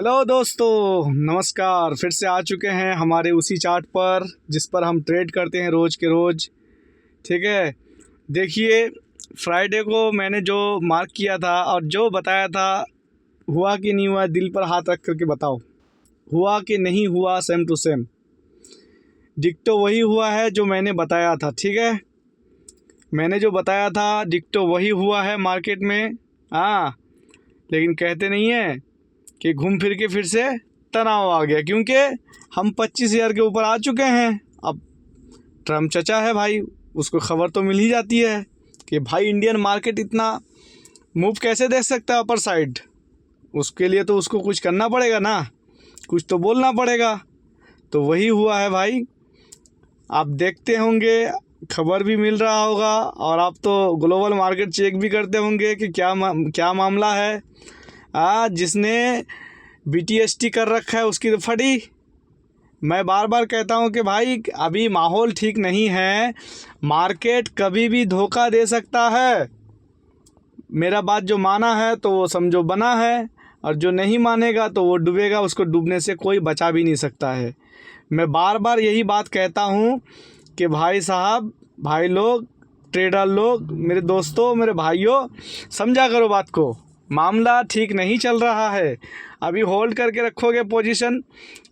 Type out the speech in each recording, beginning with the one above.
Hello दोस्तों, नमस्कार। फिर से आ चुके हैं हमारे उसी चार्ट पर जिस पर हम ट्रेड करते हैं रोज़ के रोज़। ठीक है, देखिए फ्राइडे को मैंने जो मार्क किया था और जो बताया था, हुआ कि नहीं हुआ, दिल पर हाथ रख करके बताओ। हुआ कि नहीं हुआ? सेम टू सेम डिक्टो वही हुआ है जो मैंने बताया था। ठीक है, मैंने जो बताया था डिक्टो वही हुआ है मार्केट में। हाँ, लेकिन कहते नहीं है कि घूम फिर के फिर से तनाव आ गया, क्योंकि हम 25,000 के ऊपर आ चुके हैं। अब ट्रम्प चचा है भाई, उसको खबर तो मिल ही जाती है कि भाई इंडियन मार्केट इतना मूव कैसे देख सकता है अपर साइड। उसके लिए तो उसको कुछ करना पड़ेगा ना, कुछ तो बोलना पड़ेगा। तो वही हुआ है भाई। आप देखते होंगे, खबर भी मिल रहा होगा, और आप तो ग्लोबल मार्केट चेक भी करते होंगे कि क्या मामला है। जिसने BTST कर रखा है उसकी तो फटी। मैं बार बार कहता हूं कि भाई अभी माहौल ठीक नहीं है, मार्केट कभी भी धोखा दे सकता है। मेरा बात जो माना है तो वो समझो बना है, और जो नहीं मानेगा तो वो डूबेगा, उसको डूबने से कोई बचा भी नहीं सकता है। मैं बार बार यही बात कहता हूं कि भाई साहब, भाई लोग, ट्रेडर लोग, मेरे दोस्तों, मेरे भाइयों, समझा करो बात को। मामला ठीक नहीं चल रहा है, अभी होल्ड करके रखोगे पोजीशन।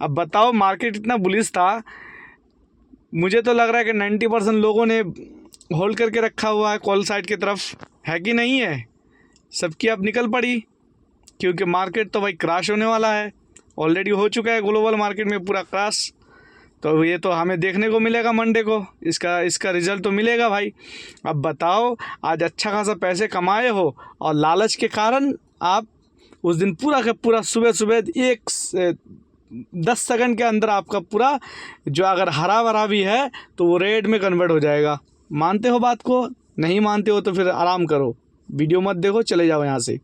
अब बताओ, मार्केट इतना बुलिश था, मुझे तो लग रहा है कि 90% लोगों ने होल्ड करके रखा हुआ है कॉल साइड की तरफ, है कि नहीं है? सबकी अब निकल पड़ी, क्योंकि मार्केट तो भाई क्रैश होने वाला है। ऑलरेडी हो चुका है ग्लोबल मार्केट में पूरा क्रैश। तो ये तो हमें देखने को मिलेगा मंडे को, इसका रिज़ल्ट तो मिलेगा भाई। अब बताओ, आज अच्छा खासा पैसे कमाए हो और लालच के कारण आप उस दिन पूरा का पूरा सुबह सुबह 10 सेकंड के अंदर आपका पूरा जो अगर हरा भरा भी है तो वो रेड में कन्वर्ट हो जाएगा। मानते हो बात को? नहीं मानते हो तो फिर आराम करो, वीडियो मत देखो, चले जाओ यहाँ से।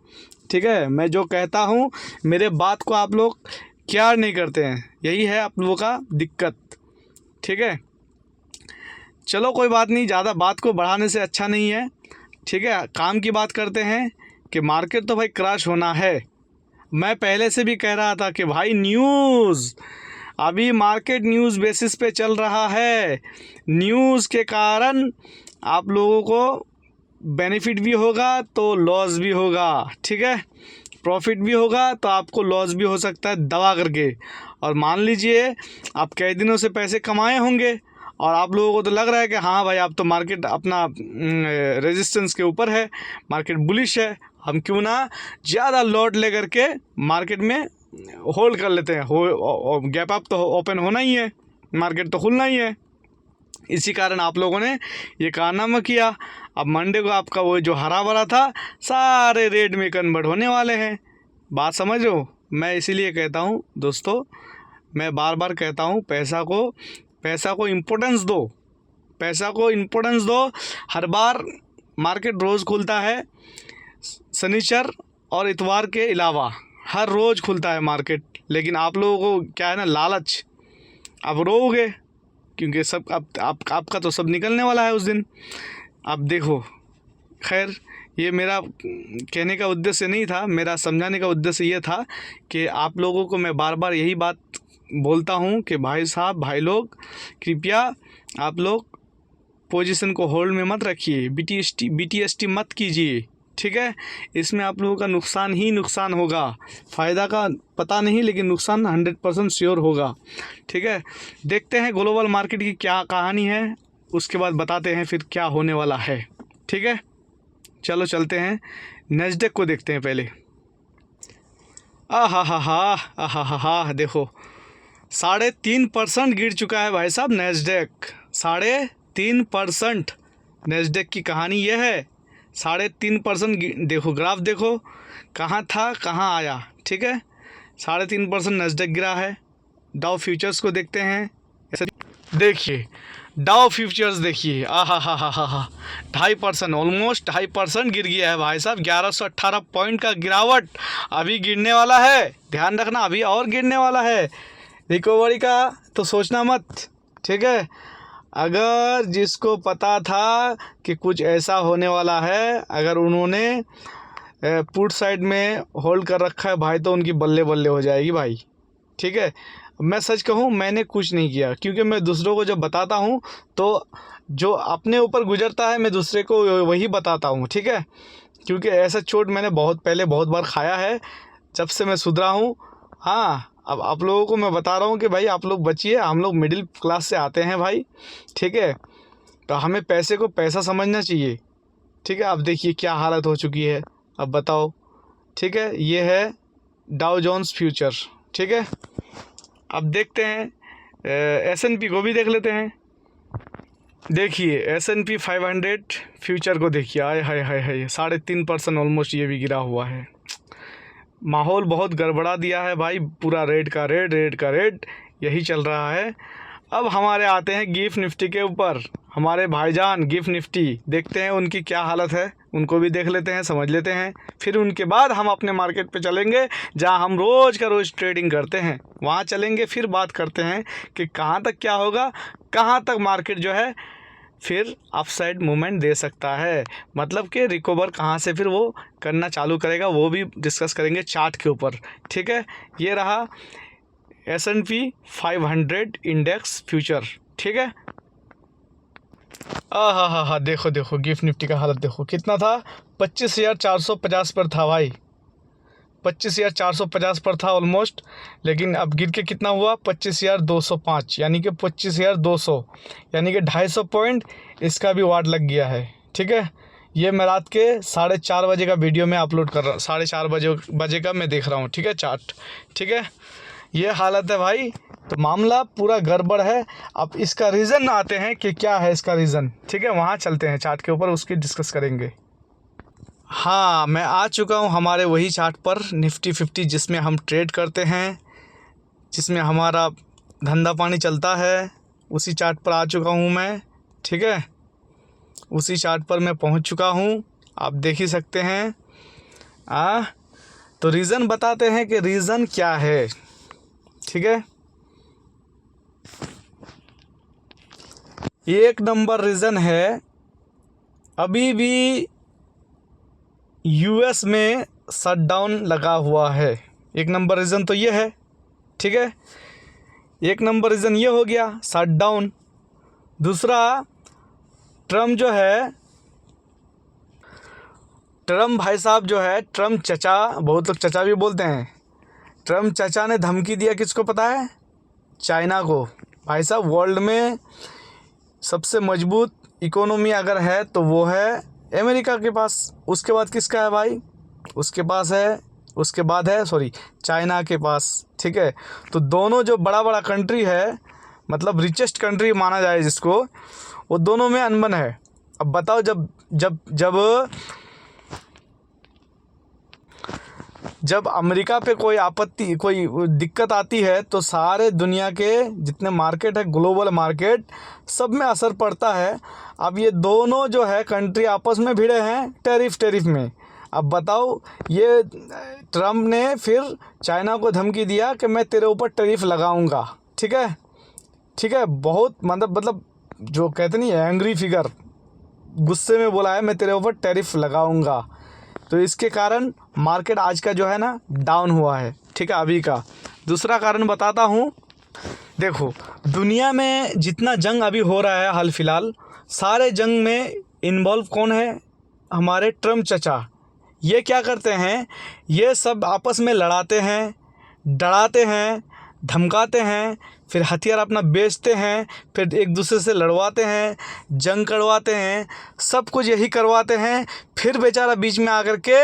ठीक है, मैं जो कहता हूँ मेरे बात को आप लोग केयर नहीं करते हैं, यही है आप लोगों का दिक्कत। ठीक है, चलो कोई बात नहीं, ज़्यादा बात को बढ़ाने से अच्छा नहीं है। ठीक है, काम की बात करते हैं कि मार्केट तो भाई क्रैश होना है। मैं पहले से भी कह रहा था कि भाई न्यूज़, अभी मार्केट न्यूज़ बेसिस पे चल रहा है। न्यूज़ के कारण आप लोगों को बेनिफिट भी होगा तो लॉस भी होगा। ठीक है, प्रॉफिट भी होगा तो आपको लॉस भी हो सकता है दवा करके। और मान लीजिए आप कई दिनों से पैसे कमाए होंगे और आप लोगों को तो लग रहा है कि हाँ भाई अब तो मार्केट अपना रेजिस्टेंस के ऊपर है, मार्केट बुलिश है, हम क्यों ना ज़्यादा लॉट ले करके मार्केट में होल्ड कर लेते हैं। गैप अप तो ओपन होना ही है, मार्केट तो खुलना ही है। इसी कारण आप लोगों ने ये कारनामा किया। अब मंडे को आपका वो जो हरा भरा था सारे रेड में कन्वर्ट होने वाले हैं। बात समझ रहे हो? मैं इसीलिए कहता हूँ दोस्तों, मैं बार बार कहता हूँ, पैसा को इम्पोर्टेंस दो, पैसा को इम्पोर्टेंस दो। हर बार मार्केट रोज़ खुलता है, शनिचर और इतवार के अलावा हर रोज़ खुलता है मार्केट, लेकिन आप लोगों को क्या है ना, लालच। अब रोओगे क्योंकि सब अब आपका तो सब निकलने वाला है उस दिन। अब देखो, खैर ये मेरा कहने का उद्देश्य नहीं था, मेरा समझाने का उद्देश्य ये था कि आप लोगों को मैं बार बार यही बात बोलता हूँ कि भाई साहब, भाई लोग, कृपया आप लोग पोजीशन को होल्ड में मत रखिए, BTST मत कीजिए। ठीक है, इसमें आप लोगों का नुकसान ही नुकसान होगा, फ़ायदा का पता नहीं लेकिन नुकसान 100% श्योर होगा। ठीक है, देखते हैं ग्लोबल मार्केट की क्या कहानी है, उसके बाद बताते हैं फिर क्या होने वाला है। ठीक है, चलो चलते हैं, नैस्डैक को देखते हैं पहले। हा देखो, 3.5% गिर चुका है भाई साहब नैस्डैक। 3.5%। नैस्डैक की कहानी यह है, 3.5% देखो, ग्राफ देखो कहाँ था कहाँ आया। ठीक है, 3.5% नैस्डैक गिरा है। डाउ फ्यूचर्स को देखते हैं, देखिए डाउ फ्यूचर्स देखिए, हा 2.5%, ऑलमोस्ट 2.5% गिर गया है भाई साहब। 1118 पॉइंट का गिरावट अभी गिरने वाला है, ध्यान रखना, अभी और गिरने वाला है। रिकवरी का तो सोचना मत। ठीक है, अगर जिसको पता था कि कुछ ऐसा होने वाला है, अगर उन्होंने पुट साइड में होल्ड कर रखा है भाई, तो उनकी बल्ले बल्ले हो जाएगी भाई। ठीक है, मैं सच कहूँ मैंने कुछ नहीं किया, क्योंकि मैं दूसरों को जब बताता हूँ तो जो अपने ऊपर गुजरता है मैं दूसरे को वही बताता हूँ। ठीक है, क्योंकि ऐसा चोट मैंने बहुत बार खाया है जब से मैं सुधरा हूँ। हाँ, अब आप लोगों को मैं बता रहा हूँ कि भाई आप लोग बचिए, हम लोग मिडिल क्लास से आते हैं भाई। ठीक है, तो हमें पैसे को पैसा समझना चाहिए। ठीक है, अब देखिए क्या हालत हो चुकी है, अब बताओ। ठीक है, ये है डाउ जोन्स फ्यूचर। ठीक है, अब देखते हैं S&P को भी देख लेते हैं। देखिए S&P 500 फ्यूचर को देखिए, आय हाय हाय हाय 3.5% ऑलमोस्ट ये भी गिरा हुआ है। माहौल बहुत गड़बड़ा दिया है भाई, पूरा रेड का रेड यही चल रहा है। अब हमारे आते हैं गिफ्ट निफ्टी के ऊपर, हमारे भाईजान गिफ्ट निफ्टी, देखते हैं उनकी क्या हालत है, उनको भी देख लेते हैं, समझ लेते हैं। फिर उनके बाद हम अपने मार्केट पे चलेंगे जहां हम रोज़ का रोज़ ट्रेडिंग करते हैं, वहां चलेंगे। फिर बात करते हैं कि कहां तक क्या होगा, कहां तक मार्केट जो है फिर अपसाइड मूवमेंट दे सकता है, मतलब कि रिकवर कहाँ से फिर वो करना चालू करेगा, वो भी डिस्कस करेंगे चार्ट के ऊपर। ठीक है, ये रहा S&P 500 इंडेक्स फ्यूचर। ठीक है, हाँ, देखो गिफ्ट निफ्टी का हालत देखो कितना था, 25,450 पर था भाई, 25,450 पर था ऑलमोस्ट। लेकिन अब गिर के कितना हुआ, 25,205, यानी कि 25,200, यानी कि 250 पॉइंट इसका भी वार्ड लग गया है। ठीक है, ये मैं रात के 4:30 बजे का वीडियो में अपलोड कर रहा हूँ, 4:30 बजे का मैं देख रहा हूँ। ठीक है, चार्ट। ठीक है, ये हालत है भाई, तो मामला पूरा गड़बड़ है। अब इसका रीज़न आते हैं कि क्या है इसका रीज़न। ठीक है, वहाँ चलते हैं चार्ट के ऊपर, उसकी डिस्कस करेंगे। हाँ, मैं आ चुका हूँ हमारे वही चार्ट पर, निफ्टी 50, जिसमें हम ट्रेड करते हैं, जिसमें हमारा धंधा पानी चलता है, उसी चार्ट पर आ चुका हूँ मैं। ठीक है, उसी चार्ट पर मैं पहुँच चुका हूँ, आप देख ही सकते हैं। तो रीज़न बताते हैं कि रीज़न क्या है। ठीक है, एक नंबर रीज़न है, अभी भी US में शटडाउन लगा हुआ है। एक नंबर रीज़न तो ये है। ठीक है, एक नंबर रीज़न ये हो गया, शटडाउन। दूसरा, ट्रम्प जो है, ट्रम्प भाई साहब जो है, ट्रम्प चचा, बहुत लोग चचा भी बोलते हैं, ट्रम्प चचा ने धमकी दिया किसको पता है, चाइना को। भाई साहब, वर्ल्ड में सबसे मजबूत इकोनॉमी अगर है तो वो है अमेरिका के पास, उसके बाद किसका है भाई, उसके बाद है चाइना के पास। ठीक है, तो दोनों जो बड़ा कंट्री है, मतलब रिचेस्ट कंट्री माना जाए जिसको, वो दोनों में अनबन है। अब बताओ, जब अमेरिका पे कोई आपत्ति, कोई दिक्कत आती है, तो सारे दुनिया के जितने मार्केट है, ग्लोबल मार्केट, सब में असर पड़ता है। अब ये दोनों जो है कंट्री आपस में भिड़े हैं टैरिफ में। अब बताओ, ये ट्रम्प ने फिर चाइना को धमकी दिया कि मैं तेरे ऊपर टैरिफ लगाऊंगा। ठीक है, बहुत मतलब जो कहते नहीं, एंग्री फिगर, गुस्से में बोला है मैं तेरे ऊपर टैरिफ लगाऊंगा। तो इसके कारण मार्केट आज का जो है ना डाउन हुआ है। ठीक है, अभी का। दूसरा कारण बताता हूँ, देखो दुनिया में जितना जंग अभी हो रहा है हाल फिलहाल, सारे जंग में इन्वॉल्व कौन है, हमारे ट्रम्प चचा। ये क्या करते हैं, ये सब आपस में लड़ाते हैं, डराते हैं, धमकाते हैं, फिर हथियार अपना बेचते हैं, फिर एक दूसरे से लड़वाते हैं, जंग करवाते हैं, सब कुछ यही करवाते हैं। फिर बेचारा बीच में आकर के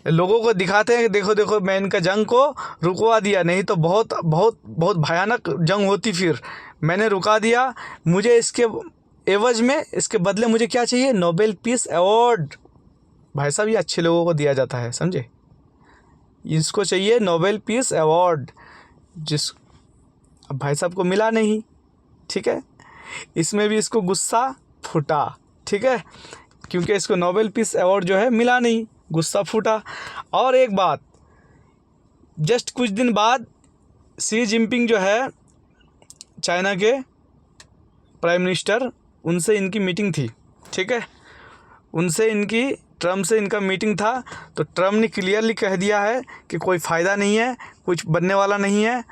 लोगों को दिखाते हैं कि देखो मैं इनका जंग को रुकवा दिया, नहीं तो बहुत भयानक जंग होती, फिर मैंने रुका दिया। मुझे इसके एवज में, इसके बदले मुझे क्या चाहिए, नोबेल पीस अवार्ड। भाई साहब, ये अच्छे लोगों को दिया जाता है, समझे, इसको चाहिए नोबेल पीस अवार्ड, अब भाई साहब को मिला नहीं। ठीक है, इसमें भी इसको गुस्सा फूटा। ठीक है, क्योंकि इसको नोबेल पीस अवार्ड जो है मिला नहीं, गुस्सा फूटा। और एक बात, जस्ट कुछ दिन बाद शी जिनपिंग जो है, चाइना के प्राइम मिनिस्टर, उनसे इनकी मीटिंग थी। ठीक है, उनसे इनकी ट्रम्प से इनका मीटिंग था तो ट्रम्प ने क्लियरली कह दिया है कि कोई फ़ायदा नहीं है, कुछ बनने वाला नहीं है।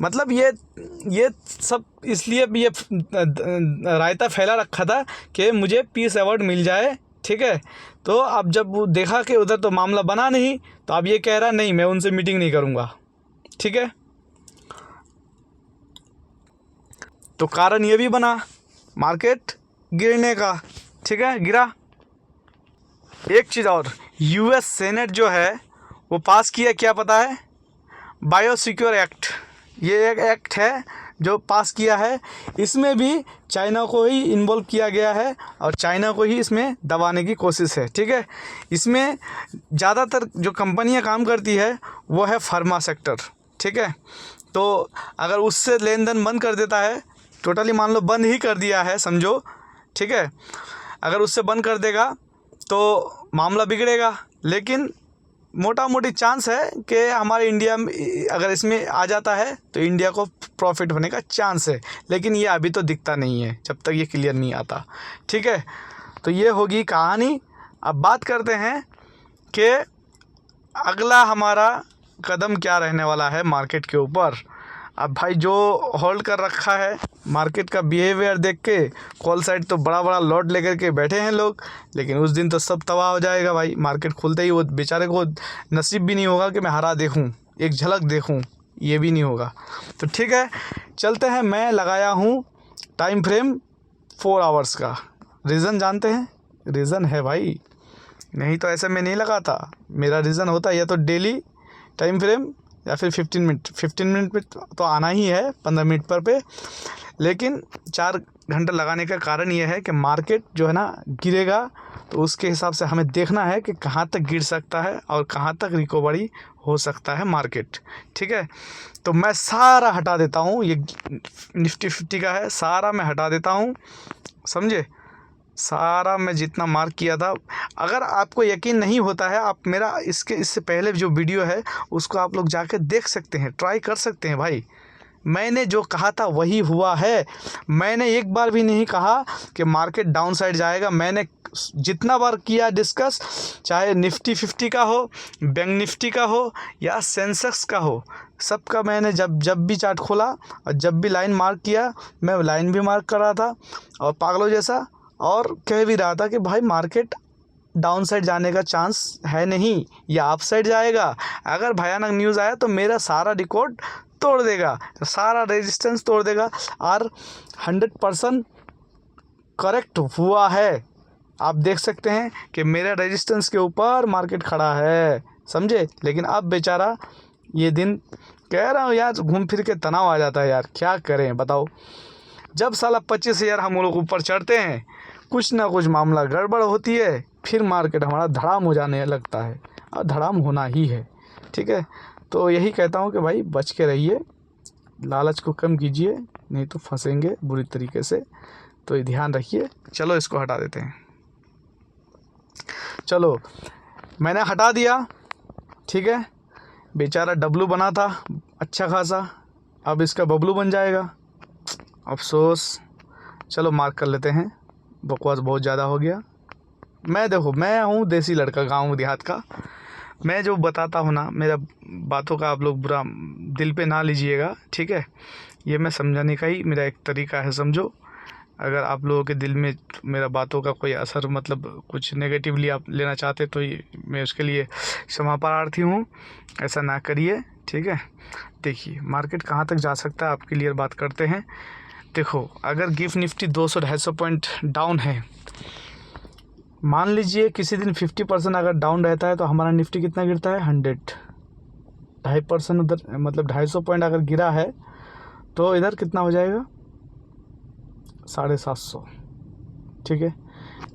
मतलब ये सब इसलिए भी ये रायता फैला रखा था कि मुझे पीस अवार्ड मिल जाए, ठीक है। तो अब जब वो देखा कि उधर तो मामला बना नहीं, तो अब ये कह रहा नहीं मैं उनसे मीटिंग नहीं करूँगा, ठीक है। तो कारण ये भी बना मार्केट गिरने का, ठीक है, गिरा। एक चीज़ और, यूएस सेनेट जो है वो पास किया, क्या पता है, बायोसिक्योर एक्ट। ये एक एक्ट है जो पास किया है, इसमें भी चाइना को ही इन्वॉल्व किया गया है और चाइना को ही इसमें दबाने की कोशिश है, ठीक है। इसमें ज़्यादातर जो कंपनियां काम करती है वो है फार्मा सेक्टर, ठीक है। तो अगर उससे लेन देन बंद कर देता है, टोटली मान लो बंद ही कर दिया है समझो, ठीक है, अगर उससे बंद कर देगा तो मामला बिगड़ेगा। लेकिन मोटा मोटी चांस है कि हमारे इंडिया में अगर इसमें आ जाता है तो इंडिया को प्रॉफिट होने का चांस है, लेकिन ये अभी तो दिखता नहीं है जब तक ये क्लियर नहीं आता, ठीक है। तो ये होगी कहानी। अब बात करते हैं कि अगला हमारा कदम क्या रहने वाला है मार्केट के ऊपर। अब भाई जो होल्ड कर रखा है, मार्केट का बिहेवियर देख के कॉल साइड तो बड़ा बड़ा लॉट लेकर के बैठे हैं लोग, लेकिन उस दिन तो सब तबाह हो जाएगा भाई। मार्केट खुलते ही वो बेचारे को नसीब भी नहीं होगा कि मैं हरा देखूं, एक झलक देखूं, ये भी नहीं होगा। तो ठीक है, चलते हैं। मैं लगाया हूँ टाइम फ्रेम 4 आवर्स का। रीज़न जानते हैं? रीज़न है भाई, नहीं तो ऐसे में नहीं लगाता। मेरा रीज़न होता है या तो डेली टाइम फ्रेम या फिर 15 मिनट पे तो आना ही है, 15 मिनट पर पे। लेकिन 4 घंटे लगाने का कारण ये है कि मार्केट जो है ना गिरेगा, तो उसके हिसाब से हमें देखना है कि कहाँ तक गिर सकता है और कहाँ तक रिकवरी हो सकता है मार्केट, ठीक है। तो मैं सारा हटा देता हूँ, ये निफ्टी 50 का है, सारा मैं हटा देता हूँ, समझे। सारा मैं जितना मार्क किया था, अगर आपको यकीन नहीं होता है, आप मेरा इससे पहले जो वीडियो है उसको आप लोग जाकर देख सकते हैं, ट्राई कर सकते हैं भाई। मैंने जो कहा था वही हुआ है। मैंने एक बार भी नहीं कहा कि मार्केट डाउन साइड जाएगा। मैंने जितना बार किया डिस्कस, चाहे निफ्टी 50 का हो, बैंक निफ्टी का हो या सेंसेक्स का हो, सबका मैंने जब भी चार्ट खोला और जब भी लाइन मार्क किया, मैं लाइन भी मार्क कर रहा था और पागलों जैसा, और कह भी रहा था कि भाई मार्केट डाउन साइड जाने का चांस है नहीं, या अप साइड जाएगा। अगर भयानक न्यूज़ आया तो मेरा सारा रिकॉर्ड तोड़ देगा, सारा रेजिस्टेंस तोड़ देगा, और 100% करेक्ट हुआ है। आप देख सकते हैं कि मेरे रेजिस्टेंस के ऊपर मार्केट खड़ा है, समझे। लेकिन अब बेचारा ये दिन, कह रहा हूँ यार, घूम फिर के तनाव आ जाता है यार, क्या करें बताओ। जब साला 25,000 हम लोग ऊपर चढ़ते हैं, कुछ ना कुछ मामला गड़बड़ होती है, फिर मार्केट हमारा धड़ाम हो जाने लगता है, और धड़ाम होना ही है, ठीक है। तो यही कहता हूँ कि भाई बच के रहिए, लालच को कम कीजिए, नहीं तो फंसेंगे बुरी तरीके से। तो ये ध्यान रखिए। चलो इसको हटा देते हैं। चलो मैंने हटा दिया, ठीक है। बेचारा डब्लू बना था अच्छा खासा, अब इसका बबलू बन जाएगा, अफसोस। चलो मार्क कर लेते हैं, बकवास बहुत ज़्यादा हो गया। देखो मैं हूँ देसी लड़का, गांव देहात का। मैं जो बताता हूँ ना, मेरा बातों का आप लोग बुरा दिल पे ना लीजिएगा, ठीक है। ये मैं समझाने का ही मेरा एक तरीका है, समझो। अगर आप लोगों के दिल में मेरा बातों का कोई असर, मतलब कुछ नेगेटिवली आप लेना चाहते, तो मैं उसके लिए क्षमा प्रार्थी हूँ, ऐसा ना करिए, ठीक है। देखिए मार्केट कहाँ तक जा सकता है, आप क्लियर बात करते हैं। देखो अगर गिफ्ट निफ्टी 200-250 पॉइंट डाउन है, मान लीजिए किसी दिन 50% अगर डाउन रहता है, तो हमारा निफ्टी कितना गिरता है, 100, 2.5% उधर, मतलब 250 पॉइंट अगर गिरा है, तो इधर कितना हो जाएगा, 750, ठीक है।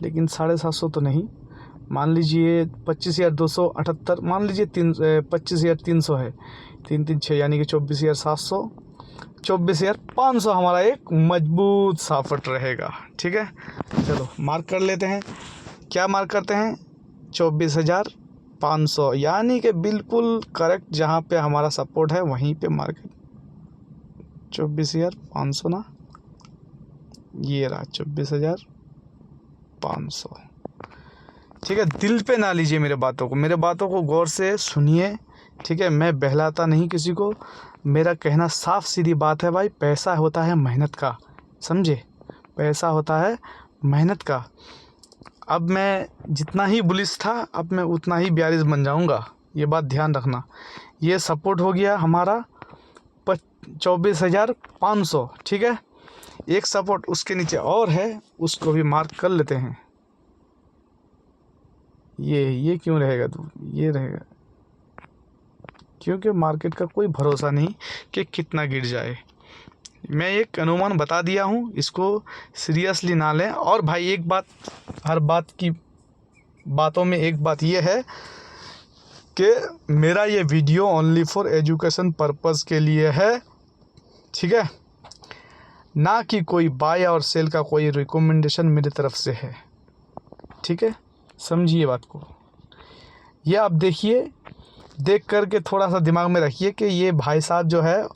लेकिन 750 तो नहीं, मान लीजिए 25,278, मान लीजिए 25,300 है, 3-3-6 यानी कि 24,700, 24,500 हमारा एक मजबूत साफट रहेगा, ठीक है। चलो मार्क कर लेते हैं। क्या मार्क करते हैं, 24,500, यानी कि बिल्कुल करेक्ट, जहाँ पे हमारा सपोर्ट है वहीं पे मार्केट 24,500 ना, ये रहा 24,500। ठीक है, दिल पे ना लीजिए मेरे बातों को, मेरे बातों को गौर से सुनिए, ठीक है। मैं बहलाता नहीं किसी को, मेरा कहना साफ सीधी बात है भाई, पैसा होता है मेहनत का, समझे, पैसा होता है मेहनत का। अब मैं जितना ही बुलिश था, अब मैं उतना ही ब्यारिश बन जाऊंगा, ये बात ध्यान रखना। ये सपोर्ट हो गया हमारा 24,500, ठीक है। एक सपोर्ट उसके नीचे और है, उसको भी मार्क कर लेते हैं। ये क्यों रहेगा, तो ये रहेगा, क्योंकि मार्केट का कोई भरोसा नहीं कि कितना गिर जाए। मैं एक अनुमान बता दिया हूँ, इसको सीरियसली ना लें। और भाई एक बात, हर बात की बातों में एक बात ये है कि मेरा ये video only for education purpose के लिए है, ठीक है, ना कि कोई बाय और सेल का कोई रिकमेंडेशन मेरी तरफ से है, ठीक है, समझिए बात को। ये आप देखिए, देख करके थोड़ा सा दिमाग में रखिए कि ये भाई साहब जो है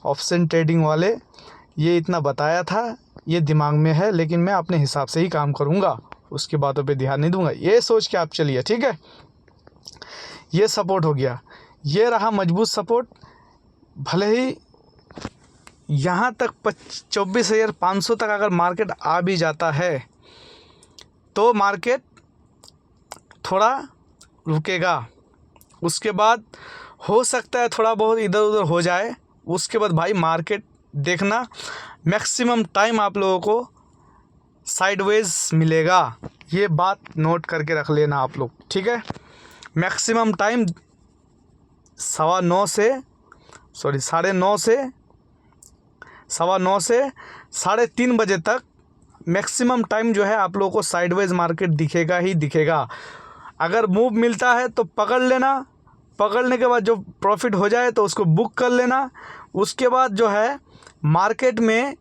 ऑप्शन ट्रेडिंग वाले, ये इतना बताया था, ये दिमाग में है, लेकिन मैं अपने हिसाब से ही काम करूँगा, उसकी बातों पे ध्यान नहीं दूंगा, ये सोच के आप चलिए, ठीक है। ये सपोर्ट हो गया, ये रहा मजबूत सपोर्ट। भले ही यहाँ तक 24,500 तक अगर मार्केट आ भी जाता है तो मार्केट थोड़ा रुकेगा, उसके बाद हो सकता है थोड़ा बहुत इधर उधर हो जाए। उसके बाद भाई मार्केट देखना, मैक्सिमम टाइम आप लोगों को साइडवेज मिलेगा, ये बात नोट करके रख लेना आप लोग, ठीक है। मैक्सिमम टाइम 9:15 से 9:30 से 9:15 से 3:30 बजे तक मैक्सिमम टाइम जो है आप लोगों को साइडवेज मार्केट दिखेगा ही दिखेगा। अगर मूव मिलता है तो पकड़ लेना, पकड़ने के बाद जो प्रॉफिट हो जाए तो उसको बुक कर लेना। उसके बाद जो है मार्केट में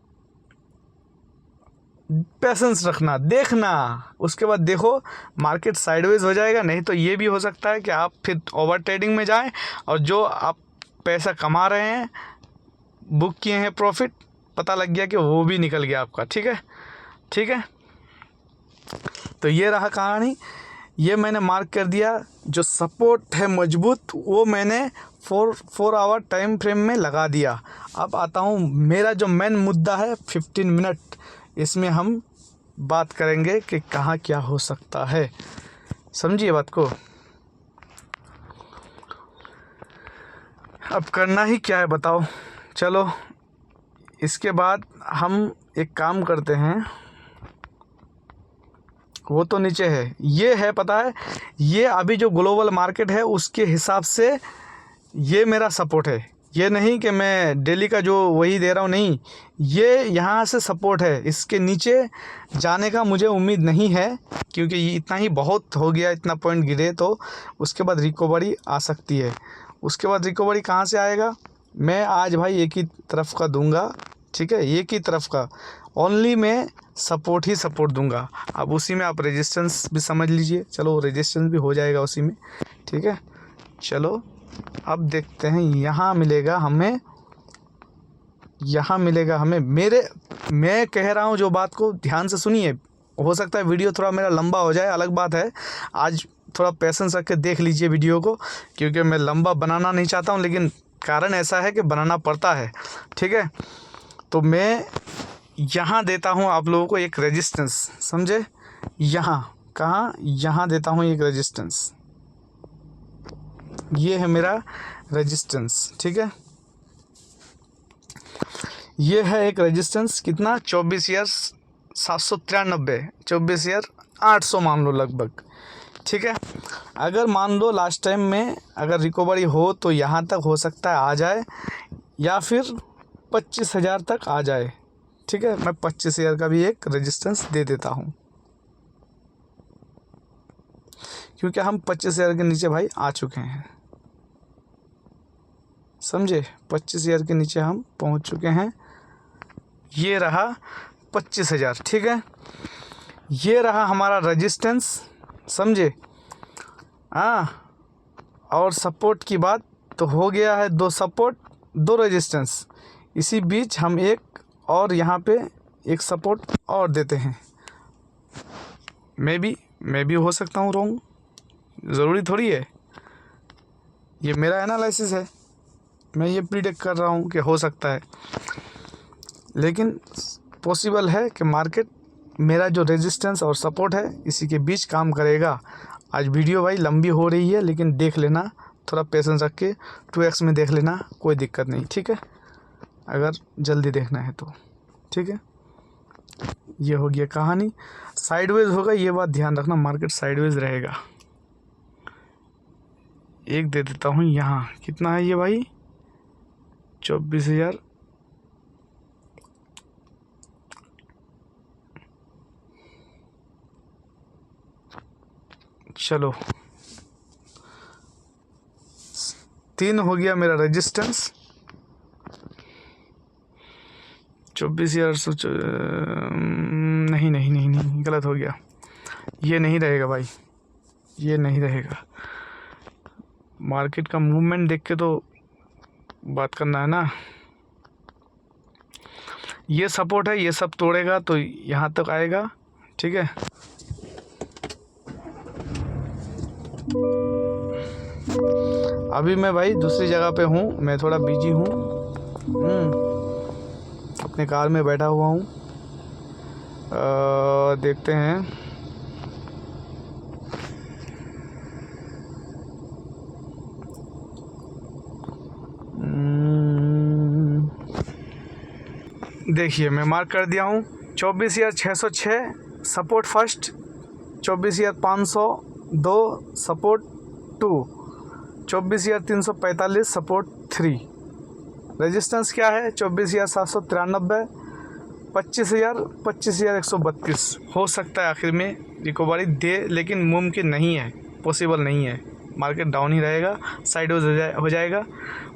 पेशेंस रखना, देखना, उसके बाद देखो मार्केट साइडवेज हो जाएगा। नहीं तो ये भी हो सकता है कि आप फिर ओवर ट्रेडिंग में जाएं और जो आप पैसा कमा रहे हैं, बुक किए हैं प्रॉफिट, पता लग गया कि वो भी निकल गया आपका, ठीक है, ठीक है। तो ये रहा कहानी, ये मैंने मार्क कर दिया। जो सपोर्ट है मजबूत, वो मैंने 4 आवर टाइम फ्रेम में लगा दिया। अब आता हूँ, मेरा जो मेन मुद्दा है 15 मिनट, इसमें हम बात करेंगे कि कहाँ क्या हो सकता है, समझिए बात को। अब करना ही क्या है बताओ, चलो इसके बाद हम एक काम करते हैं। वो तो नीचे है, ये है पता है, ये अभी जो ग्लोबल मार्केट है उसके हिसाब से ये मेरा सपोर्ट है। ये नहीं कि मैं डेली का जो वही दे रहा हूँ, नहीं, ये यहाँ से सपोर्ट है। इसके नीचे जाने का मुझे उम्मीद नहीं है, क्योंकि ये इतना ही बहुत हो गया, इतना पॉइंट गिरे तो उसके बाद रिकवरी आ सकती है। उसके बाद रिकवरी कहाँ से आएगा, मैं आज भाई एक ही तरफ का दूंगा, ठीक है, एक ही तरफ का, ओनली मैं सपोर्ट ही सपोर्ट दूंगा। अब उसी में आप रेजिस्टेंस भी समझ लीजिए, चलो रेजिस्टेंस भी हो जाएगा उसी में, ठीक है। चलो अब देखते हैं, यहाँ मिलेगा हमें, यहाँ मिलेगा हमें मैं कह रहा हूँ जो बात को ध्यान से सुनिए। हो सकता है वीडियो थोड़ा मेरा लंबा हो जाए, अलग बात है, आज थोड़ा पेशेंस रख के देख लीजिए वीडियो को, क्योंकि मैं लंबा बनाना नहीं चाहता हूँ, लेकिन कारण ऐसा है कि बनाना पड़ता है, ठीक है। तो मैं यहाँ देता हूँ आप लोगों को एक रेजिस्टेंस, समझे, यहाँ कहाँ, यहाँ देता हूँ एक रेजिस्टेंस, ये है मेरा रेजिस्टेंस, ठीक है। ये है एक रेजिस्टेंस, कितना, 24,793, 24,800 मान लो लगभग, ठीक है। अगर मान लो लास्ट टाइम में अगर रिकवरी हो तो यहाँ तक हो सकता है आ जाए, या फिर 25,000 तक आ जाए, ठीक है। मैं 25,000 का भी एक रेजिस्टेंस दे देता हूँ, क्योंकि हम 25,000 के नीचे भाई आ चुके हैं, समझे, 25,000 के नीचे हम पहुँच चुके हैं। ये रहा 25,000, ठीक है। ये रहा हमारा रेजिस्टेंस, समझे, हाँ। और सपोर्ट की बात तो हो गया है, 2 सपोर्ट 2 रेजिस्टेंस, इसी बीच हम एक और यहाँ पे एक सपोर्ट और देते हैं। मैं भी हो सकता हूँ रॉन्ग, ज़रूरी थोड़ी है, ये मेरा एनालिसिस है, मैं ये प्रिडिक्ट कर रहा हूँ कि हो सकता है, लेकिन पॉसिबल है कि मार्केट मेरा जो रेजिस्टेंस और सपोर्ट है इसी के बीच काम करेगा। आज वीडियो भाई लंबी हो रही है, लेकिन देख लेना, थोड़ा पेशेंस रख के 2x में देख लेना, कोई दिक्कत नहीं, ठीक है, अगर जल्दी देखना है तो, ठीक है। ये हो गया कहानी, साइडवेज होगा, ये बात ध्यान रखना, मार्केट साइडवेज रहेगा। एक दे देता हूँ यहाँ, कितना है ये भाई, 24,000, चलो 3 हो गया मेरा रेजिस्टेंस, 24,000, नहीं नहीं नहीं नहीं, गलत हो गया, ये नहीं रहेगा भाई, ये नहीं रहेगा। मार्केट का मूवमेंट देख के तो बात करना है ना। ये सपोर्ट है, ये सब तोड़ेगा तो यहाँ तक आएगा, ठीक है। अभी मैं भाई दूसरी जगह पे हूँ, मैं थोड़ा बिजी हूँ, अपने कार में बैठा हुआ हूँ। देखते हैं, देखिए मैं मार्क कर दिया हूँ 24,606 support first, 24,502 support 2, 24,345 support 3, resistance क्या है 24,793, 25,132। हो सकता है आखिर में रिकवरी दे, लेकिन मुमकिन नहीं है, पॉसिबल नहीं है, मार्केट डाउन ही रहेगा, साइडवेज हो जाएगा।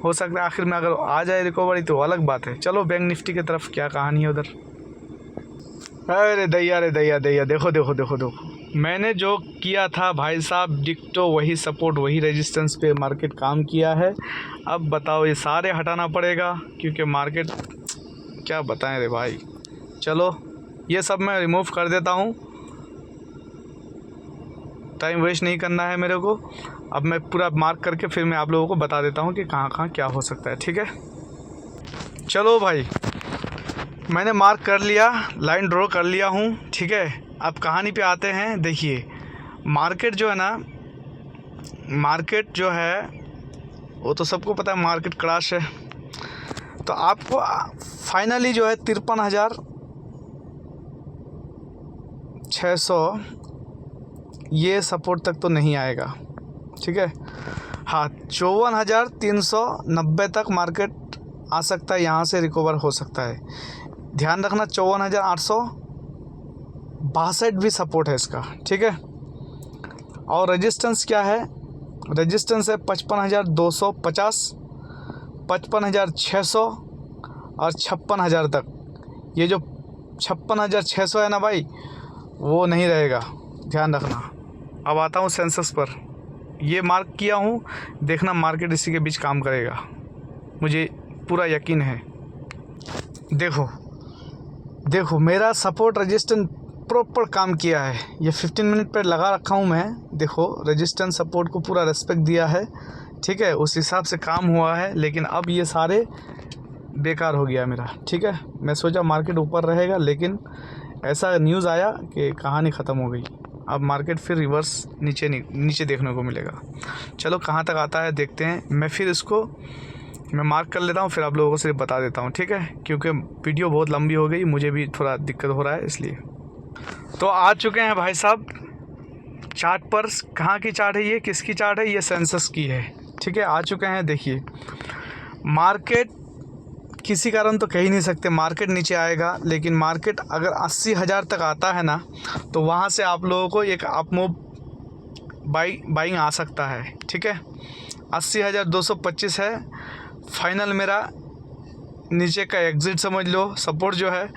हो सकता है आखिर में अगर आ जाए रिकवरी तो अलग बात है। चलो बैंक निफ्टी की तरफ क्या कहानी है उधर। अरे दैया रे दैया दैया, देखो देखो देखो देखो, मैंने जो किया था भाई साहब डिक्टो वही सपोर्ट वही रेजिस्टेंस पे मार्केट काम किया है। अब बताओ ये सारे हटाना पड़ेगा, क्योंकि मार्केट क्या बताएं रे भाई। चलो ये सब मैं रिमूव कर देता हूँ, टाइम वेस्ट नहीं करना है मेरे को। अब मैं पूरा मार्क करके फिर मैं आप लोगों को बता देता हूँ कि कहाँ कहाँ क्या हो सकता है, ठीक है। चलो भाई मैंने मार्क कर लिया, लाइन ड्रॉ कर लिया हूँ, ठीक है। अब कहानी पे आते हैं। देखिए मार्केट जो है ना, मार्केट जो है वो तो सबको पता है मार्केट क्रैश है, तो आपको फाइनली जो है 53,600 ये सपोर्ट तक तो नहीं आएगा, ठीक है। हाँ 54,390 तक मार्केट आ सकता है, यहाँ से रिकवर हो सकता है। ध्यान रखना 54,862 भी सपोर्ट है इसका, ठीक है। और रेजिस्टेंस क्या है, रेजिस्टेंस है 55,250, 55,600 और 56,000 तक। ये जो 56,600 है ना भाई, वो नहीं रहेगा, ध्यान रखना। अब आता हूँ सेंसस पर, ये मार्क किया हूँ, देखना मार्केट इसी के बीच काम करेगा, मुझे पूरा यकीन है। देखो देखो मेरा सपोर्ट रेजिस्टेंस प्रॉपर काम किया है, ये 15 मिनट पर लगा रखा हूँ मैं। देखो रेजिस्टेंस सपोर्ट को पूरा रिस्पेक्ट दिया है, ठीक है, उस हिसाब से काम हुआ है। लेकिन अब ये सारे बेकार हो गया मेरा, ठीक है। मैं सोचा मार्केट ऊपर रहेगा, लेकिन ऐसा न्यूज़ आया कि कहानी ख़त्म हो गई। अब मार्केट फिर रिवर्स नीचे देखने को मिलेगा। चलो कहाँ तक आता है देखते हैं। मैं फिर इसको मैं मार्क कर लेता हूँ, फिर आप लोगों को सिर्फ बता देता हूँ, ठीक है, क्योंकि वीडियो बहुत लंबी हो गई, मुझे भी थोड़ा दिक्कत हो रहा है इसलिए। तो आ चुके हैं भाई साहब चार्ट पर। कहाँ की चार्ट है ये, किसकी चार्ट है, ये सेंसस की है, ठीक है। आ चुके हैं। देखिए मार्केट किसी कारण तो कह ही नहीं सकते मार्केट नीचे आएगा, लेकिन मार्केट अगर 80,000 तक आता है ना, तो वहाँ से आप लोगों को एक अप मूव बाइंग आ सकता है, ठीक है। 80,225 है फाइनल मेरा, नीचे का एग्ज़िट समझ लो, सपोर्ट जो है।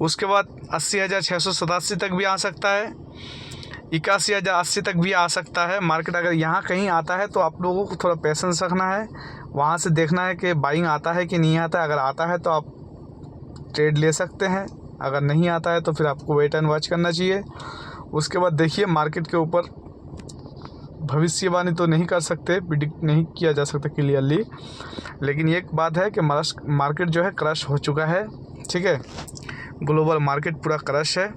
उसके बाद 80,687 तक भी आ सकता है, 81,080 तक भी आ सकता है। मार्केट अगर यहाँ कहीं आता है तो आप लोगों को थोड़ा पेशेंस रखना है, वहाँ से देखना है कि बाइंग आता है कि नहीं आता है। अगर आता है तो आप ट्रेड ले सकते हैं, अगर नहीं आता है तो फिर आपको वेट एंड वॉच करना चाहिए। उसके बाद देखिए मार्केट के ऊपर भविष्यवाणी तो नहीं कर सकते, प्रिडिक्ट नहीं किया जा सकता क्लियरली, लेकिन एक बात है कि मार्केट जो है क्रश हो चुका है। ठीक है, ग्लोबल मार्केट पूरा क्रश है।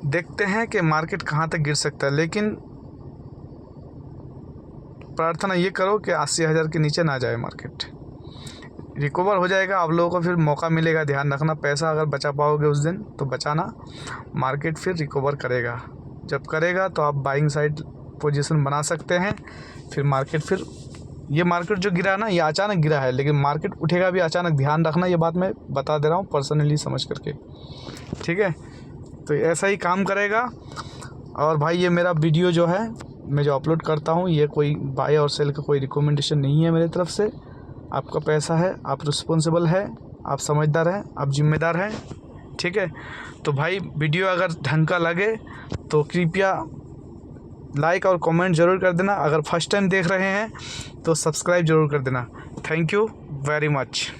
देखते हैं कि मार्केट कहाँ तक गिर सकता है, लेकिन प्रार्थना ये करो कि 80,000 के नीचे ना जाए मार्केट। रिकवर हो जाएगा, आप लोगों को फिर मौका मिलेगा। ध्यान रखना, पैसा अगर बचा पाओगे उस दिन तो बचाना, मार्केट फिर रिकवर करेगा। जब करेगा तो आप बाइंग साइड पोजीशन बना सकते हैं। फिर ये मार्केट जो गिरा है ना, ये अचानक गिरा है, लेकिन मार्केट उठेगा भी अचानक। ध्यान रखना, ये बात मैं बता दे रहा हूँ पर्सनली समझ करके। ठीक है, तो ऐसा ही काम करेगा। और भाई ये मेरा वीडियो जो है मैं जो अपलोड करता हूँ, ये कोई बाय और सेल का कोई रिकमेंडेशन नहीं है मेरी तरफ से। आपका पैसा है, आप रिस्पॉन्सिबल है, आप समझदार हैं, आप जिम्मेदार हैं। ठीक है, तो भाई वीडियो अगर ढंग का लगे तो कृपया लाइक और कमेंट ज़रूर कर देना। अगर फर्स्ट टाइम देख रहे हैं तो सब्सक्राइब ज़रूर कर देना। Thank you very much.